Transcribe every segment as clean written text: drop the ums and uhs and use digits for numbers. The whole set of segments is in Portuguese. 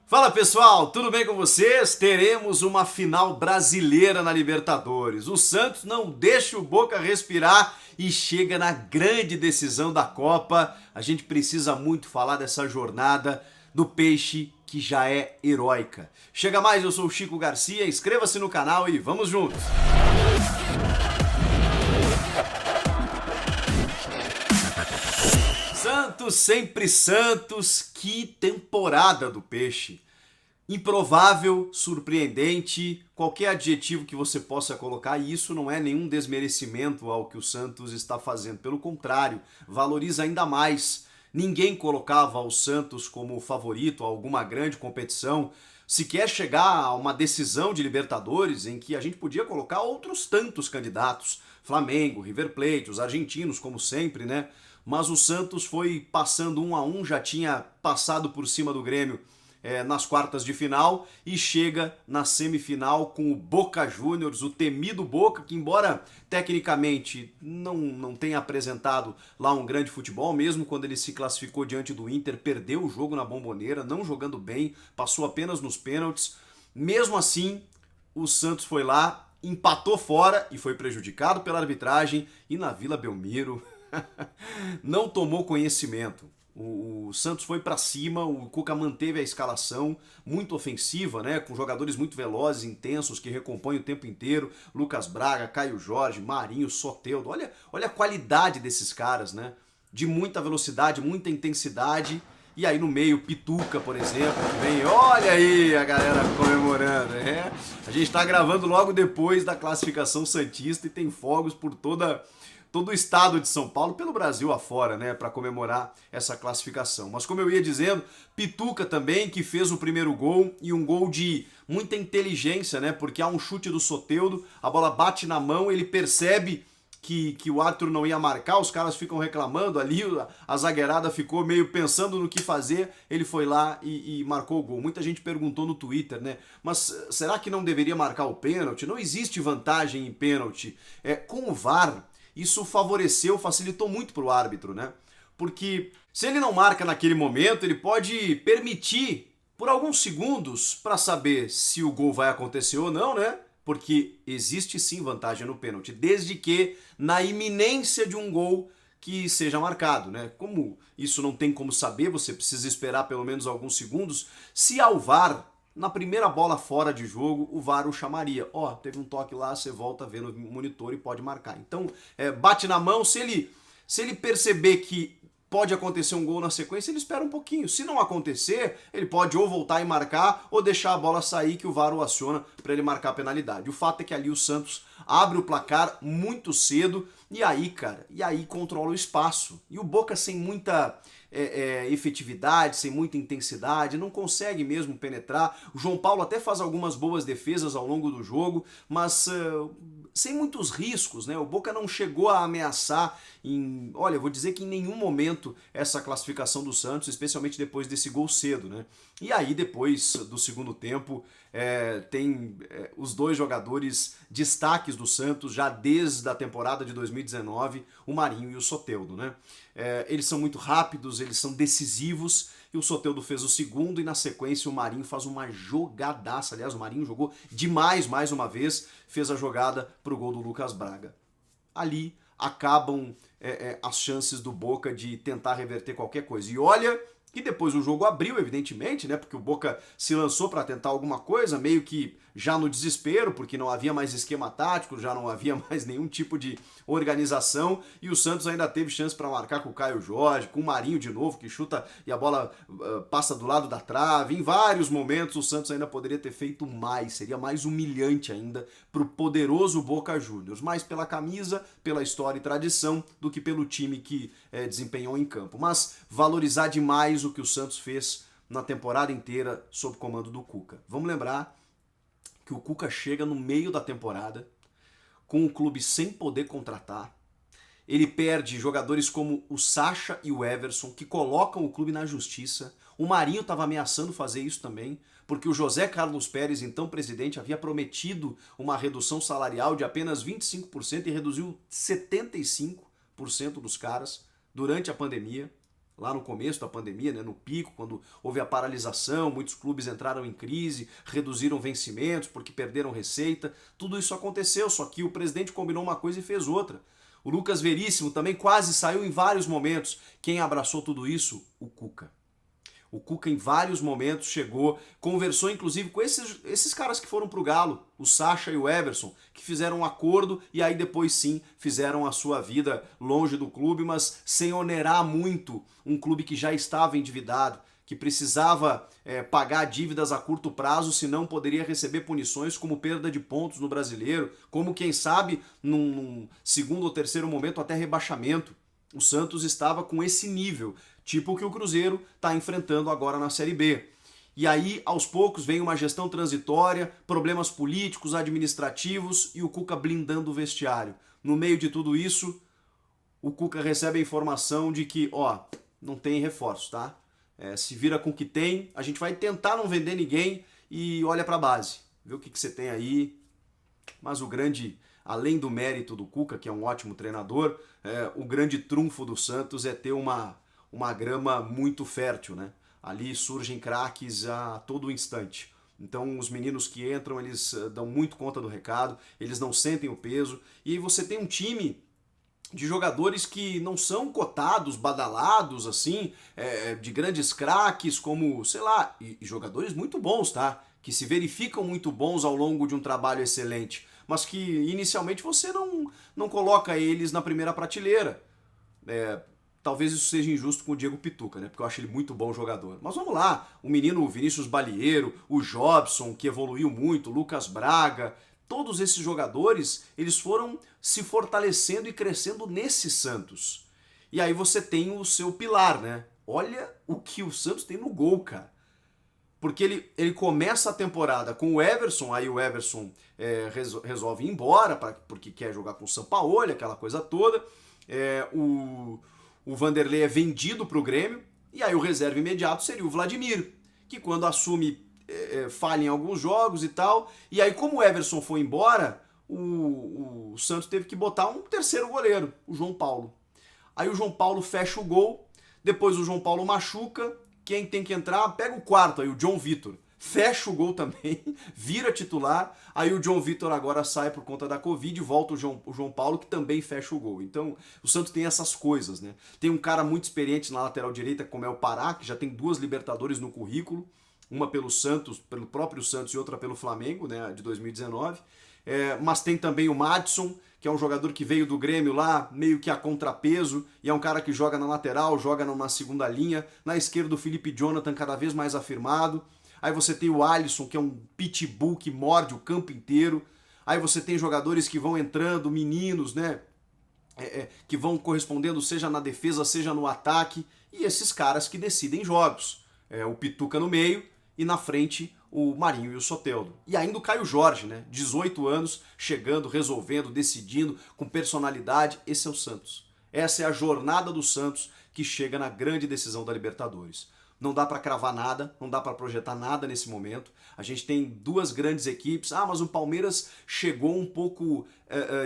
Fala pessoal, tudo bem com vocês? Teremos uma final brasileira na Libertadores. O Santos não deixa o Boca respirar e chega na grande decisão da Copa. A gente precisa muito falar dessa jornada do Peixe que já é heróica. Chega mais, eu sou o Chico Garcia, inscreva-se no canal e vamos juntos! Santos, sempre Santos, que temporada do Peixe! Improvável, surpreendente, qualquer adjetivo que você possa colocar, e isso não é nenhum desmerecimento ao que o Santos está fazendo, pelo contrário, valoriza ainda mais. Ninguém colocava o Santos como favorito a alguma grande competição, sequer chegar a uma decisão de Libertadores em que a gente podia colocar outros tantos candidatos, Flamengo, River Plate, os argentinos, como sempre, né? Mas o Santos foi passando 1 a 1, já tinha passado por cima do Grêmio nas quartas de final e chega na semifinal com o Boca Juniors, o temido Boca, que embora tecnicamente não tenha apresentado lá um grande futebol, mesmo quando ele se classificou diante do Inter, perdeu o jogo na Bombonera, não jogando bem, passou apenas nos pênaltis. Mesmo assim, o Santos foi lá, empatou fora e foi prejudicado pela arbitragem e na Vila Belmiro não tomou conhecimento. O Santos foi para cima, o Cuca manteve a escalação muito ofensiva, né, com jogadores muito velozes, intensos, que recompõem o tempo inteiro. Lucas Braga, Caio Jorge, Marinho, Soteldo. Olha a qualidade desses caras, né? De muita velocidade, muita intensidade. E aí no meio, Pituca, por exemplo, que vem, olha aí a galera comemorando. A gente está gravando logo depois da classificação santista e tem fogos por todo o estado de São Paulo, pelo Brasil afora, né, para comemorar essa classificação. Mas como eu ia dizendo, Pituca também, que fez o primeiro gol, e um gol de muita inteligência, né, porque há um chute do Soteldo, a bola bate na mão, ele percebe que o árbitro não ia marcar, os caras ficam reclamando ali, a zagueirada ficou meio pensando no que fazer, ele foi lá e marcou o gol. Muita gente perguntou no Twitter, né, mas será que não deveria marcar o pênalti? Não existe vantagem em pênalti. Com o VAR, isso favoreceu, facilitou muito para o árbitro, né? Porque se ele não marca naquele momento, ele pode permitir por alguns segundos para saber se o gol vai acontecer ou não, né? Porque existe sim vantagem no pênalti, desde que na iminência de um gol que seja marcado, né? Como isso não tem como saber, você precisa esperar pelo menos alguns segundos. Se ao VAR, na primeira bola fora de jogo, o VAR o chamaria. Teve um toque lá, você volta a ver no monitor e pode marcar. Então, bate na mão, se ele perceber que pode acontecer um gol na sequência, ele espera um pouquinho. Se não acontecer, ele pode ou voltar e marcar, ou deixar a bola sair que o VAR o aciona para ele marcar a penalidade. O fato é que ali o Santos abre o placar muito cedo, e aí controla o espaço. E o Boca sem muita efetividade, sem muita intensidade, não consegue mesmo penetrar. O João Paulo até faz algumas boas defesas ao longo do jogo, mas sem muitos riscos, né? O Boca não chegou a ameaçar eu vou dizer que em nenhum momento essa classificação do Santos, especialmente depois desse gol cedo, né? E aí depois do segundo tempo tem os dois jogadores destaques do Santos já desde a temporada de 2019, o Marinho e o Soteldo, né? Eles são muito rápidos, eles são decisivos, e o Soteldo fez o segundo, e na sequência o Marinho faz uma jogadaça. Aliás, o Marinho jogou demais mais uma vez, fez a jogada pro gol do Lucas Braga. Ali acabam as chances do Boca de tentar reverter qualquer coisa. E olha que depois o jogo abriu, evidentemente, né? Porque o Boca se lançou para tentar alguma coisa, meio que já no desespero, porque não havia mais esquema tático, já não havia mais nenhum tipo de organização, e o Santos ainda teve chance para marcar com o Caio Jorge, com o Marinho de novo, que chuta e a bola passa do lado da trave. Em vários momentos o Santos ainda poderia ter feito mais, seria mais humilhante ainda para o poderoso Boca Juniors, mais pela camisa, pela história e tradição, do que pelo time que desempenhou em campo. Mas valorizar demais o que o Santos fez na temporada inteira sob comando do Cuca. Vamos lembrar que o Cuca chega no meio da temporada com o clube sem poder contratar. Ele perde jogadores como o Sacha e o Everson, que colocam o clube na justiça. O Marinho estava ameaçando fazer isso também, porque o José Carlos Pérez, então presidente, havia prometido uma redução salarial de apenas 25% e reduziu 75% dos caras durante a pandemia. lá no começo da pandemia, né, no pico, quando houve a paralisação, muitos clubes entraram em crise, reduziram vencimentos porque perderam receita, tudo isso aconteceu, só que o presidente combinou uma coisa e fez outra. O Lucas Veríssimo também quase saiu em vários momentos. Quem abraçou tudo isso? O Cuca. O Cuca em vários momentos chegou, conversou inclusive com esses caras que foram pro Galo, o Sacha e o Everson, que fizeram um acordo e aí depois sim fizeram a sua vida longe do clube, mas sem onerar muito um clube que já estava endividado, que precisava pagar dívidas a curto prazo, senão poderia receber punições como perda de pontos no Brasileiro, como quem sabe num segundo ou terceiro momento até rebaixamento. O Santos estava com esse nível, tipo o que o Cruzeiro está enfrentando agora na Série B. E aí, aos poucos, vem uma gestão transitória, problemas políticos, administrativos e o Cuca blindando o vestiário. No meio de tudo isso, o Cuca recebe a informação de que, ó, não tem reforço, tá? Se vira com o que tem, a gente vai tentar não vender ninguém e olha para a base, vê o que você tem aí. Mas o grande, além do mérito do Cuca, que é um ótimo treinador, o grande trunfo do Santos é ter uma grama muito fértil, né? Ali surgem craques a todo instante. Então os meninos que entram, eles dão muito conta do recado, eles não sentem o peso, e aí você tem um time de jogadores que não são cotados, badalados, assim, de grandes craques, como, sei lá, e jogadores muito bons, tá? Que se verificam muito bons ao longo de um trabalho excelente, mas que inicialmente você não coloca eles na primeira prateleira. Talvez isso seja injusto com o Diego Pituca, né? Porque eu acho ele muito bom jogador. Mas vamos lá, o menino Vinícius Balieiro, o Jobson, que evoluiu muito, o Lucas Braga, todos esses jogadores, eles foram se fortalecendo e crescendo nesse Santos. E aí você tem o seu pilar, né? Olha o que o Santos tem no gol, cara. Porque ele começa a temporada com o Everson, aí o Everson resolve ir embora, porque quer jogar com o Sampaoli, aquela coisa toda. O Vanderlei é vendido para o Grêmio, e aí o reserva imediato seria o Vladimir, que quando assume falha em alguns jogos e tal, e aí como o Everson foi embora, o Santos teve que botar um terceiro goleiro, o João Paulo. Aí o João Paulo fecha o gol, depois o João Paulo machuca, quem tem que entrar, pega o quarto aí, o John Vitor. Fecha o gol também, vira titular, aí o John Vitor agora sai por conta da Covid e volta o João Paulo, que também fecha o gol. Então, o Santos tem essas coisas, né? Tem um cara muito experiente na lateral direita, como é o Pará, que já tem 2 Libertadores no currículo, uma pelo Santos, pelo próprio Santos e outra pelo Flamengo, né, de 2019. Mas tem também o Madison, que é um jogador que veio do Grêmio lá, meio que a contrapeso, e é um cara que joga na lateral, joga numa segunda linha. Na esquerda, o Felipe Jonathan, cada vez mais afirmado. Aí você tem o Alisson, que é um pitbull que morde o campo inteiro. Aí você tem jogadores que vão entrando, meninos, né? Que vão correspondendo seja na defesa, seja no ataque. E esses caras que decidem jogos. O Pituca no meio e na frente o Marinho e o Soteldo. E ainda o Caio Jorge, né? 18 anos, chegando, resolvendo, decidindo, com personalidade. Esse é o Santos. Essa é a jornada do Santos que chega na grande decisão da Libertadores. Não dá para cravar nada, não dá para projetar nada nesse momento. A gente tem 2 grandes equipes. Mas o Palmeiras chegou um pouco,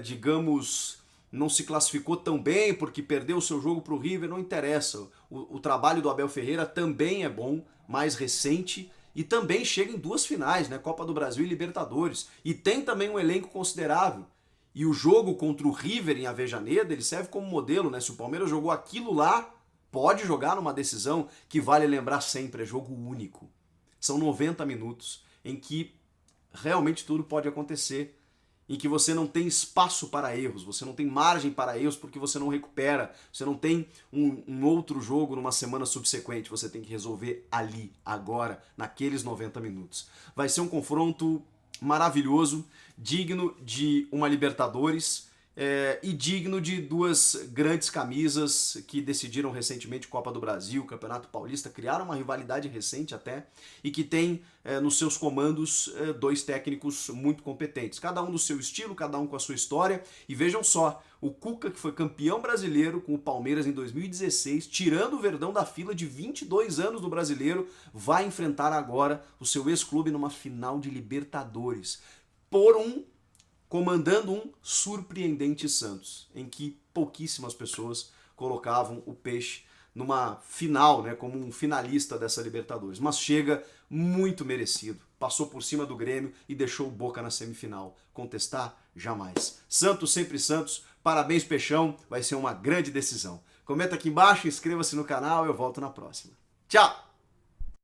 digamos, não se classificou tão bem porque perdeu o seu jogo para o River. Não interessa. O trabalho do Abel Ferreira também é bom, mais recente, e também chega em 2 finais, né? Copa do Brasil e Libertadores. E tem também um elenco considerável. E o jogo contra o River em Avejaneda, ele serve como modelo, né? Se o Palmeiras jogou aquilo lá, pode jogar numa decisão que vale lembrar sempre, é jogo único. São 90 minutos em que realmente tudo pode acontecer, em que você não tem espaço para erros, você não tem margem para erros porque você não recupera, você não tem um outro jogo numa semana subsequente, você tem que resolver ali, agora, naqueles 90 minutos. Vai ser um confronto maravilhoso, digno de uma Libertadores, e digno de 2 grandes camisas que decidiram recentemente Copa do Brasil, Campeonato Paulista, criaram uma rivalidade recente até, e que tem nos seus comandos 2 técnicos muito competentes, cada um do seu estilo, cada um com a sua história. E vejam só, o Cuca, que foi campeão brasileiro com o Palmeiras em 2016, tirando o Verdão da fila de 22 anos do Brasileiro, vai enfrentar agora o seu ex-clube numa final de Libertadores, comandando um surpreendente Santos, em que pouquíssimas pessoas colocavam o Peixe numa final, né, como um finalista dessa Libertadores. Mas chega muito merecido. Passou por cima do Grêmio e deixou o Boca na semifinal. Contestar? Jamais. Santos, sempre Santos. Parabéns, Peixão. Vai ser uma grande decisão. Comenta aqui embaixo, inscreva-se no canal e eu volto na próxima. Tchau!